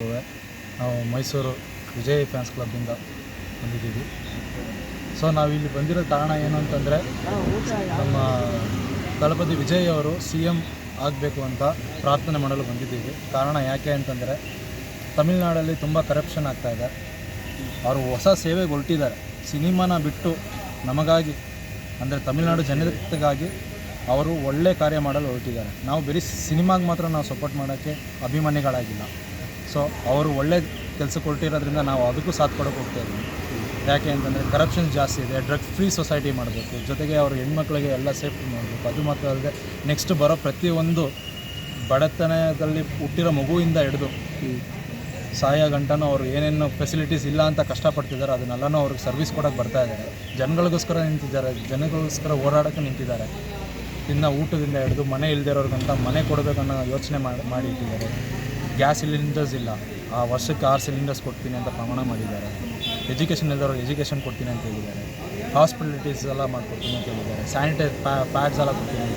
ನಾವು ಮೈಸೂರು ವಿಜಯ್ ಫ್ಯಾನ್ಸ್ ಕ್ಲಬ್ಬಿಂದ ಬಂದಿದ್ದೀವಿ. ಸೊ ನಾವಿಲ್ಲಿ ಬಂದಿರೋ ಕಾರಣ ಏನು ಅಂತಂದರೆ, ನಮ್ಮ ದಳಪತಿ ವಿಜಯ್ ಅವರು CM ಆಗಬೇಕು ಅಂತ ಪ್ರಾರ್ಥನೆ ಮಾಡಲು ಬಂದಿದ್ದೀವಿ. ಕಾರಣ ಯಾಕೆ ಅಂತಂದರೆ, ತಮಿಳ್ನಾಡಲ್ಲಿ ತುಂಬ ಕರಪ್ಷನ್ ಆಗ್ತಾಯಿದೆ. ಅವರು ಹೊಸ ಸೇವೆಗೆ ಹೊರಟಿದ್ದಾರೆ. ಸಿನಿಮಾನ ಬಿಟ್ಟು ನಮಗಾಗಿ, ಅಂದರೆ ತಮಿಳ್ನಾಡು ಜನತೆಗಾಗಿ ಅವರು ಒಳ್ಳೆ ಕಾರ್ಯ ಮಾಡಲು ಹೊರಟಿದ್ದಾರೆ. ನಾವು ಬರೀ ಸಿನಿಮಾಗೆ ಮಾತ್ರ ನಾವು ಸಪೋರ್ಟ್ ಮಾಡೋಕ್ಕೆ ಅಭಿಮಾನಿಗಳಾಗಿಲ್ಲ. ಸೊ ಅವರು ಒಳ್ಳೆ ಕೆಲಸಕ್ಕೆ ಹೊರಟಿರೋದ್ರಿಂದ ನಾವು ಅದಕ್ಕೂ ಸಾಥ್ ಕೊಡೋಕೆ ಹೋಗ್ತಾ ಇದ್ದೀವಿ. ಯಾಕೆ ಅಂತಂದರೆ, ಕರಪ್ಷನ್ ಜಾಸ್ತಿ ಇದೆ. ಡ್ರಗ್ ಫ್ರೀ ಸೊಸೈಟಿ ಮಾಡಬೇಕು, ಜೊತೆಗೆ ಅವರು ಹೆಣ್ಮಕ್ಳಿಗೆ ಎಲ್ಲ ಸೇಫ್ಟಿ ಮಾಡಬೇಕು. ಅದು ಮಾತ್ರ ಅಲ್ಲದೆ ನೆಕ್ಸ್ಟ್ ಬರೋ ಪ್ರತಿಯೊಂದು ಬಡತನದಲ್ಲಿ ಹುಟ್ಟಿರೋ ಮಗುವಿಂದ ಹಿಡಿದು ಸಾಯೋ ಗಂಟನೂ ಅವರು ಏನೇನು ಫೆಸಿಲಿಟೀಸ್ ಇಲ್ಲ ಅಂತ ಕಷ್ಟಪಡ್ತಿದ್ದಾರೆ, ಅದನ್ನೆಲ್ಲನೂ ಅವ್ರಿಗೆ ಸರ್ವಿಸ್ ಕೊಡೋಕ್ಕೆ ಬರ್ತಾ ಇದ್ದಾರೆ. ಜನಗಳಿಗೋಸ್ಕರ ನಿಂತಿದ್ದಾರೆ, ಜನಗಳಿಗೋಸ್ಕರ ಓಡಾಡೋಕ್ಕೆ ನಿಂತಿದ್ದಾರೆ. ಇನ್ನು ಊಟದಿಂದ ಹಿಡಿದು ಮನೆ ಇಲ್ಲದಿರೋರ್ಗಂತ ಮನೆ ಕೊಡಬೇಕನ್ನೋ ಯೋಚನೆ ಮಾಡಿ ಇಟ್ಟಿದ್ದಾರೆ. ಗ್ಯಾಸ್ ಸಿಲಿಂಡರ್ಸ್ ಇಲ್ಲ, ಆ ವರ್ಷಕ್ಕೆ 6 ಸಿಲಿಂಡರ್ಸ್ ಕೊಡ್ತೀನಿ ಅಂತ ಪ್ರಮಾಣ ಮಾಡಿದ್ದಾರೆ. ಎಜುಕೇಷನ್ ಇಲ್ಲದವ್ರಿಗೆ ಎಜುಕೇಷನ್ ಕೊಡ್ತೀನಿ ಅಂತ ಹೇಳಿದ್ದಾರೆ. ಹಾಸ್ಪಿಟಲಿಟೀಸ್ ಎಲ್ಲ ಮಾಡಿಕೊಡ್ತೀನಿ ಅಂತ ಹೇಳಿದ್ದಾರೆ. ಸ್ಯಾನಿಟೈಸ್ ಪ್ಯಾಡ್ಸ್ ಎಲ್ಲ ಕೊಡ್ತೀನಿ ಅಂತ ಹೇಳಿದ್ದಾರೆ.